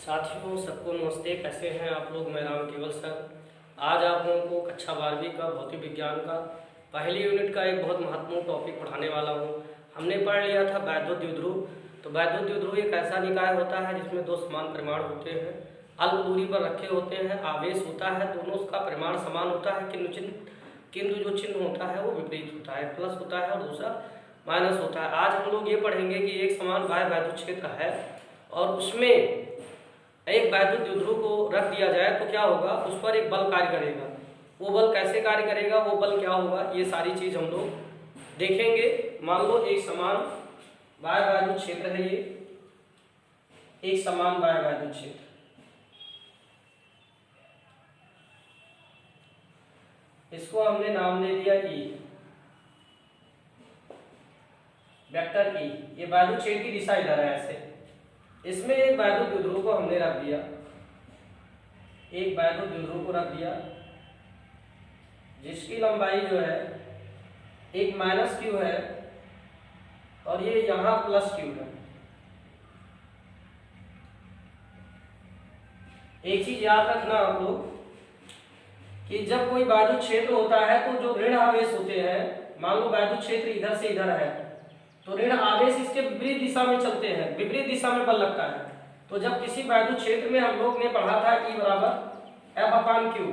साथियों सबको नमस्ते। कैसे हैं आप लोग? मैं राम केवल सर। आज आप लोगों को कक्षा 12वीं का भौतिक विज्ञान का पहली यूनिट का एक बहुत महत्वपूर्ण टॉपिक पढ़ाने वाला हूं। हमने पढ़ लिया था वैद्युत द्विध्रुव। तो वैद्युत द्विध्रुव एक ऐसा निकाय होता है जिसमें दो समान परिमाण होते हैं, अल्प दूरी पर रखे होते हैं, आवेश होता है, दोनों का परिमाण समान होता है, किंतु जो चिन्ह होता है वो विपरीत होता है, प्लस होता है और दूसरा माइनस होता है। आज हम लोग ये पढ़ेंगे कि एक समान बाह्य वैद्युत क्षेत्र है और उसमें एक वैद्युत द्विध्रुव को रख दिया जाए तो क्या होगा, उस पर एक बल कार्य करेगा। वो बल कैसे कार्य करेगा, वो बल क्या होगा, ये सारी चीज हम लोग देखेंगे। मान लो एक समान बाह्य वैद्युत क्षेत्र है, ये एक समान बाह्य वैद्युत क्षेत्र, इसको हमने नाम दे दिया ई, वेक्टर ई। ये वैद्युत क्षेत्र की दिशा इधर है ऐसे। इसमें एक वैद्युत द्विध्रुव को हमने रख दिया, एक वैद्युत द्विध्रुव को रख दिया जिसकी लंबाई जो है एक माइनस क्यू है और ये यहां प्लस क्यू है। एक चीज याद रखना आप लोग कि जब कोई वैद्युत क्षेत्र होता है तो जो ऋण आवेश होते हैं, मान लो वैद्युत क्षेत्र इधर से इधर है तो ऋण आवेश इसके विपरीत दिशा में चलते हैं, विपरीत दिशा में बल लगता है। तो जब किसी वैद्युत क्षेत्र में हम लोग ने पढ़ा था E बराबर एफ अपान क्यू,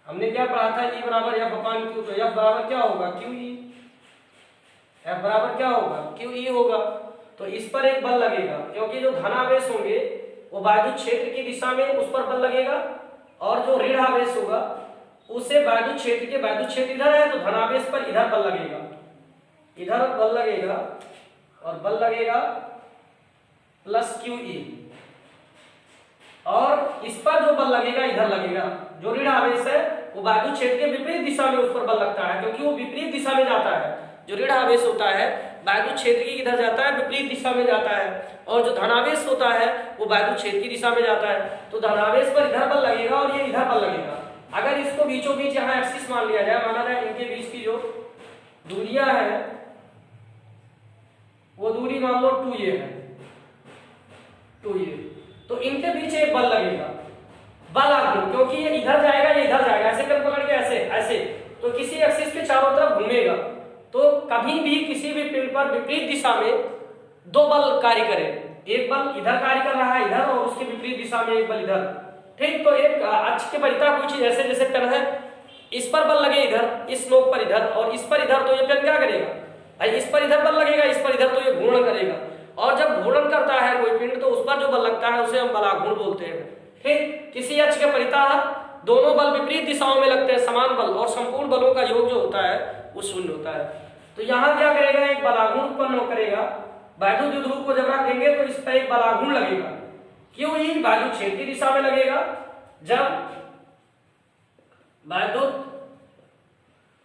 हमने क्या पढ़ा था, E बराबर एफ अपान क्यू। तो एफ बराबर क्या होगा, क्यू ई। एफ बराबर क्या होगा, क्यू ई होगा। तो इस पर एक बल लगेगा क्योंकि जो धनावेश होंगे वो वैद्युत क्षेत्र की दिशा में उस पर बल लगेगा और जो ऋण आवेश होगा उसे वैद्युत क्षेत्र के, वैद्युत क्षेत्र इधर है तो धनावेश पर इधर बल लगेगा, इधर बल लगेगा और बल लगेगा प्लस क्यू ई। और इस पर जो बल लगेगा इधर लगेगा, जो ऋण आवेश है वो वैद्युत क्षेत्र के विपरीत दिशा में उस पर बल लगता है क्योंकि वो विपरीत दिशा में जाता है। जो ऋण आवेश होता है वैद्युत क्षेत्र की इधर जाता है, विपरीत दिशा में जाता है, और जो धनावेश होता है वो वैद्युत क्षेत्र की दिशा में जाता है। तो धनावेश पर इधर बल लगेगा और ये इधर बल लगेगा। अगर इसको बीचों बीच यहाँ एक्सिस मान लिया जाए, माना जाए इनके बीच की जो दूरियां है वो दूरी मान लो 2a है, 2a, तो इनके पीछे एक बल लगेगा, बल आघूर्ण, क्योंकि ये इधर जाएगा ये इधर जाएगा, ऐसे कर पकड़ के ऐसे ऐसे, तो किसी एक्सिस के चारों तरफ घूमेगा। तो कभी भी किसी भी पिंड पर विपरीत दिशा में दो बल कार्य करें, एक बल इधर कार्य कर रहा है इधर और उसके विपरीत दिशा में एक बल इधर। ठीक, तो एक अक्ष के परिता कोई चीज ऐसे जैसे पेन है, इस पर बल लगे इधर, इस नोक पर इधर और इस पर इधर, तो ये पेन क्या करेगा भाई, इस पर इधर बल लगेगा, इस पर इधर, तो ये घूर्णन करेगा। और जब घूर्णन करता है कोई पिंड तो उस पर जो बल लगता है उसे हम बलाघूर्ण बोलते हैं। ठीक, किसी अक्ष के परितः दोनों बल विपरीत दिशाओं में लगते हैं, समान बल, और संपूर्ण बलों का योग जो होता है वो शून्य होता है। तो यहाँ क्या करेगा, एक बलाघूर्ण उत्पन्न करेगा। वैद्युत द्विध्रुव को जब रख देंगे तो इस पर एक बलाघूर्ण लगेगा, क्यों, ये वैद्युत क्षेत्र की दिशा में लगेगा। जब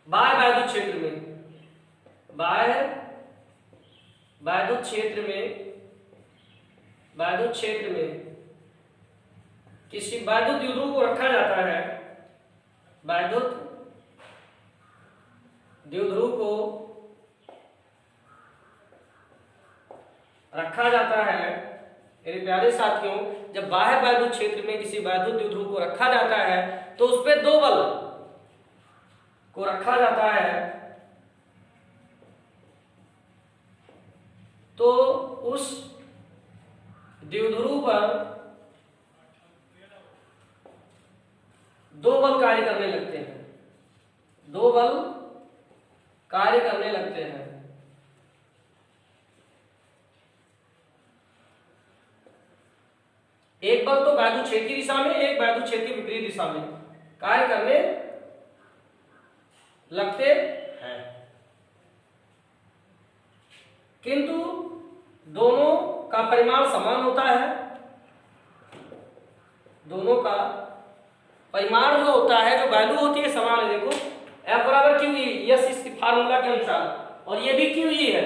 बाह्य वैद्युत क्षेत्र में, बाह्य वैद्युत क्षेत्र में किसी वैद्युत द्विध्रुव को रखा जाता है, वैद्युत द्विध्रुव को रखा जाता है, मेरे प्यारे साथियों, जब बाह्य वैद्युत क्षेत्र में किसी वैद्युत द्विध्रुव को रखा जाता है तो उस पर दो बल को रखा जाता है, तो उस द्विध्रुव पर दो बल कार्य करने लगते हैं, दो बल कार्य करने लगते हैं। एक बल तो वैद्युत क्षेत्र की दिशा में, एक वैद्युत क्षेत्र की विपरीत दिशा में कार्य करने लगते हैं, किंतु दोनों का परिमाण समान होता है। दोनों का परिमाण जो होता है, जो वैल्यू होती है, समान है। देखो F बराबर क्यू ई, यस, इसकी फार्मूला के अनुसार, और ये भी क्यू ई है,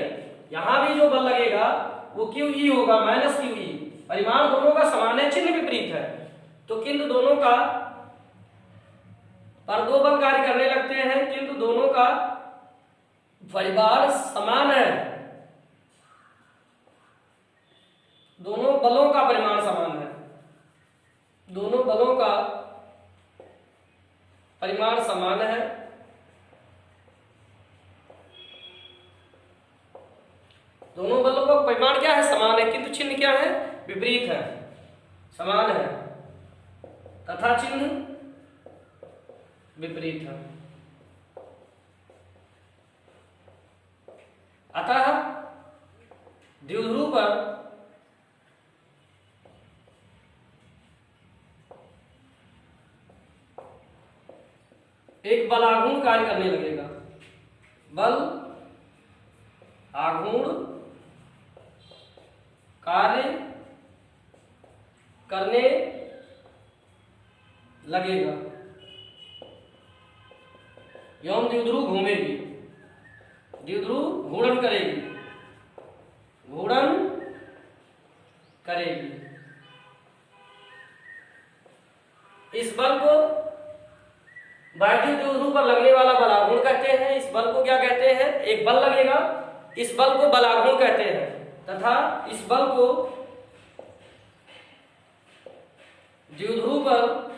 यहां भी जो बल लगेगा वो क्यू ई होगा माइनस क्यू ई। परिमाण दोनों का समान है, चिन्ह विपरीत है, तो किंतु दोनों का पर दो बल कार्य करने लगते हैं, किंतु दोनों का परिमाण समान है, दोनों बलों का परिमाण समान है, दोनों बलों का परिमाण समान है, दोनों बलों का परिमाण क्या है, समान है, किंतु चिन्ह क्या है, विपरीत है। समान है तथा चिन्ह विपरीत है। अतः द्विध्रुव पर एक बल आघूर्ण कार्य करने लगेगा, बल आघूर्ण कार्य करने लगेगा एवं द्विध्रुव घूमेगी, द्विध्रुव घूर्णन करेगी, घूर्णन करेगी। इस बल को वैद्युत द्विध्रुव पर लगने वाला बलाघूर्ण कहते हैं। इस बल को क्या कहते हैं, एक बल लगेगा, इस बल को बलाघूर्ण कहते हैं तथा इस बल को द्विध्रुव पर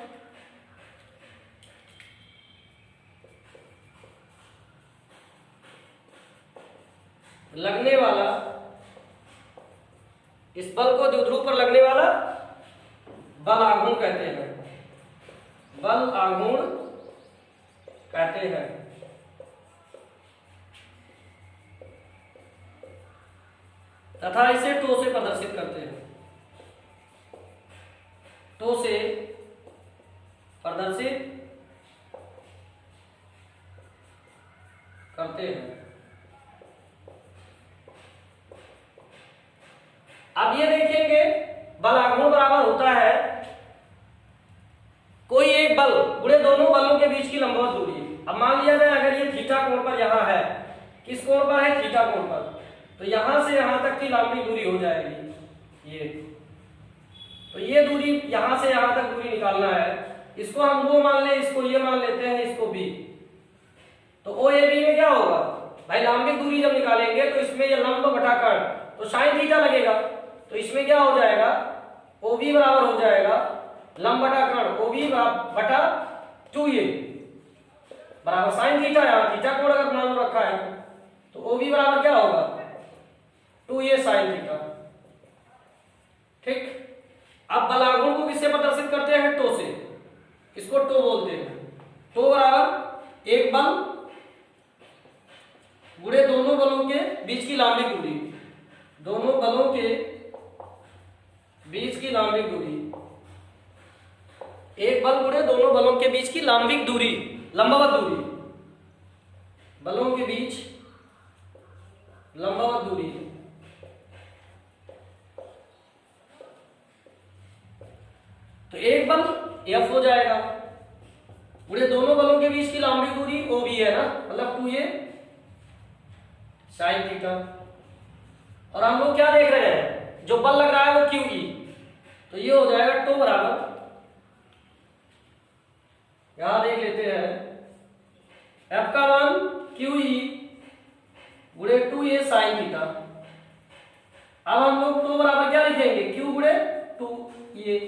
लगने वाला, इस बल को द्विध्रुव पर लगने वाला बल आघूर्ण कहते हैं, बल आघूर्ण कहते हैं। तथा इसे टो से प्रदर्शित करते हैं, टो से प्रदर्शित करते हैं। अब ये देखेंगे बल आघूर्ण बराबर होता है कोई एक बल गुणे दोनों बलों के बीच की लंबवत दूरी। अब मान लिया जाए अगर ये थीटा कोण पर यहां है, किस कोण पर है, थीटा कोण पर, तो यहां से यहां तक की लंबी दूरी हो जाएगी ये, तो ये दूरी यहां से यहां तक दूरी निकालना है। इसको हम वो मान ले, इसको ये मान लेते हैं, इसको बी, तो ओ ए बी में क्या होगा भाई, लंबिक दूरी जब निकालेंगे तो इसमें ये लंब बटा कर्ण तो साइन थीटा लगेगा, तो इसमें क्या हो जाएगा, ओ बी बराबर हो जाएगा लंब बटा कर्ण ओ बी बटा 2a बराबर साइन थीटा, यहाँ थीटा कोण अगर मान रखा है तो ओ बी बराबर क्या होगा 2a साइन थीटा। ठीक, अब बल आघूर्ण को किससे प्रदर्शित करते हैं, टो से, इसको टो बोलते हैं। टो बराबर एक बल गुणे दोनों बलों के बीच की लांबिक दूरी, दोनों बलों के बीच की लांबिक दूरी, एक बल गुणे दोनों बलों के बीच की लांबिक दूरी, लंबवत दूरी, बलों के बीच लंबवत दूरी। तो एक बल F हो जाएगा गुणे दोनों बलों के बीच की लांबिक दूरी OB है ना, मतलब 2a साइन थीटा। और हम लोग क्या देख रहे हैं, जो बल लग रहा है वो QE, तो ये हो जाएगा टो बराबर, यहां देख लेते हैं F का मान QE गुणे 2a साइन थीटा। अब हम लोग टो बराबर क्या लिखेंगे, Q गुणे 2a।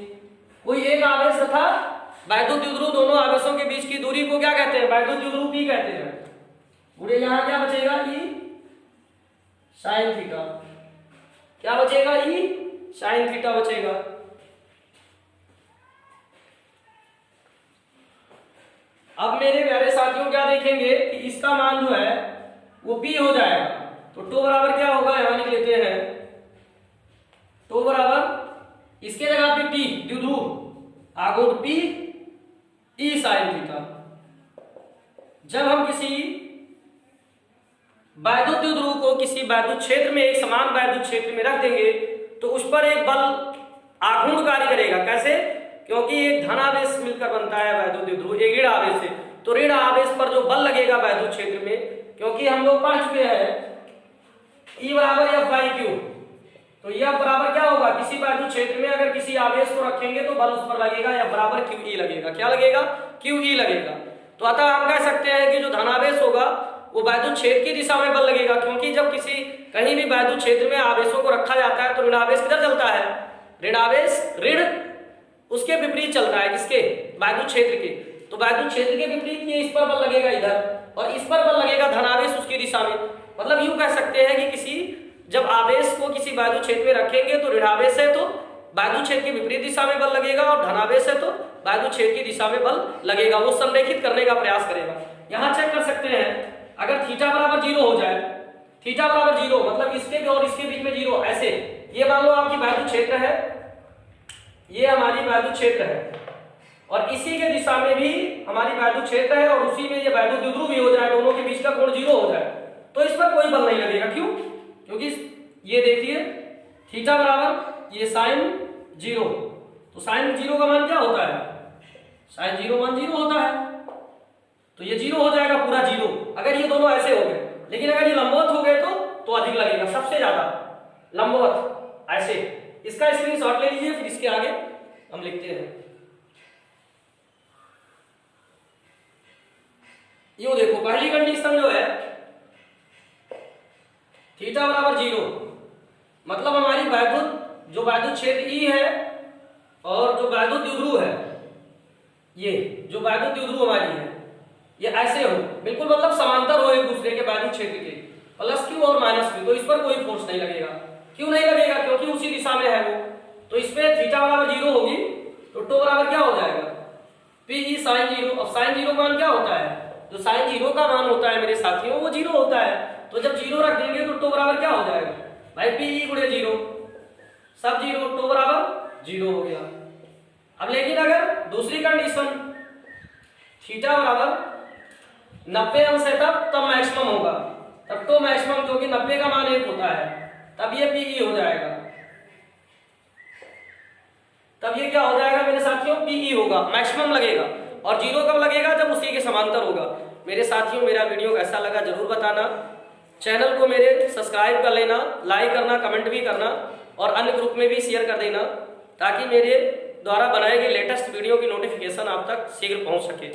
कोई एक आवेश तथा वैद्युत द्विध्रुव दोनों आवेशों के बीच की दूरी को क्या कहते हैं, वैद्युत द्विध्रुव P कहते हैं, गुणे यहां क्या बचेगा E साइन थीटा, क्या बचेगा E साइन थीटा बचेगा। अब मेरे प्यारे साथियों क्या देखेंगे कि इसका मान जो है वो P हो जाएगा, तो टो बराबर क्या होगा, यहां लिख लेते हैं टो बराबर इसके जगह पे P द्विध्रुव आघूर्ण P E साइन थीटा। जब हम किसी वैद्युत द्विध्रुव को किसी वैद्युत क्षेत्र में, एक समान वैद्युत क्षेत्र में रख देंगे तो उस पर एक बल आघूर्ण कार्य करेगा। कैसे, क्योंकि एक धनावेश मिलकर बनता है वैद्युत द्विध्रुव एक ऋण आवेश से, तो ऋण आवेश पर जो बल लगेगा वैद्युत क्षेत्र में, क्योंकि हम लोग पढ़ चुके हैं E बराबर F बाई Q, तो यह बराबर क्या होगा, किसी वैद्युत क्षेत्र में अगर किसी आवेश को रखेंगे तो बल उस पर लगेगा, F बराबर QE लगेगा। क्या लगेगा, QE लगेगा। तो अतः हम कह सकते हैं कि जो धनावेश होगा वो वैद्युत क्षेत्र की दिशा में बल लगेगा, क्योंकि जब किसी कहीं भी वैद्युत क्षेत्र में आवेशों को रखा जाता है तो ऋणावेश किधर चलता है, ऋणावेश ऋण उसके विपरीत चलता है, किसके, वैद्युत क्षेत्र के। तो वैद्युत क्षेत्र के विपरीत ये इस पर बल लगेगा इधर, और इस पर बल लगेगा धनावेश उसकी दिशा में। मतलब यूं कह सकते हैं कि किसी जब आवेश को किसी वैद्युत क्षेत्र में रखेंगे तो ऋणावेश है तो वैद्युत क्षेत्र की विपरीत दिशा में बल लगेगा, और धनावेश है तो वैद्युत क्षेत्र की दिशा में बल लगेगा। वो संरेखित करने का प्रयास करेगा। यहाँ चेक कर सकते हैं, अगर थीटा बराबर 0 हो जाए, थीटा बराबर 0 मतलब इसके और इसके बीच में 0, ऐसे ये मान लो आपकी वैद्युत क्षेत्र है, ये हमारी वैद्युत क्षेत्र है, और इसी के दिशा में भी हमारी वैद्युत क्षेत्र है, और उसी में ये वैद्युत द्विध्रुव भी हो जाए, दोनों के बीच का कोण 0 हो जाए, तो इस पर कोई बल नहीं लगेगा। क्यों? क्योंकि ये देखिए थीटा बराबर ये साइन 0, तो साइन 0 का मान क्या होता है, साइन 0 मान 0 होता है, तो ये 0 हो जाएगा पूरा 0 अगर ये दोनों ऐसे हो गए। लेकिन अगर ये लंबवत हो गए तो अधिक लगेगा, सबसे ज्यादा लंबवत ऐसे। इसका स्क्रीनशॉट ले लीजिए, फिर इसके आगे हम लिखते हैं। यूं देखो, पहली कंडीशन जो है थीटा बराबर 0 मतलब हमारी वैद्युत जो वैद्युत क्षेत्र E है और जो वैद्युत द्विध्रुव है, ये जो वैद्युत द्विध्रुव हमारी है ये ऐसे हो बिल्कुल, मतलब समांतर हो एक दूसरे के वैद्युत क्षेत्र के, प्लस क्यू और माइनस क्यू, तो इस पर कोई फोर्स नहीं लगेगा। क्यों नहीं लगेगा? क्योंकि उसी दिशा में है वो। तो इसमें थीटा बराबर 0 होगी तो टो बराबर क्या हो जाएगा, पी ई साइन 0। अब साइन 0 का मान क्या होता है, जो साइन 0 का मान होता है मेरे साथियों वो 0 होता है। तो जब 0 रख देंगे तो टो बराबर क्या हो जाएगा भाई, पी ई गुणे 0, सब 0, टो बराबर 0 हो गया। अब लेकिन अगर दूसरी कंडीशन थीटा बराबर 90 अंश है तब मैक्सिमम होगा, तब तो मैक्सिमम क्योंकि 90 का मान 1 होता है, तब ये पीई हो जाएगा। तब ये क्या हो जाएगा मेरे साथियों, पीई होगा, मैक्सिमम लगेगा। और 0 कब लगेगा, जब उसी के समांतर होगा। मेरे साथियों मेरा वीडियो कैसा लगा जरूर बताना, चैनल को मेरे सब्सक्राइब कर लेना, लाइक करना, कमेंट भी करना, और अन्य ग्रुप में भी शेयर कर देना, ताकि मेरे द्वारा बनाए गए लेटेस्ट वीडियो की नोटिफिकेशन आप तक शीघ्र पहुंच सके।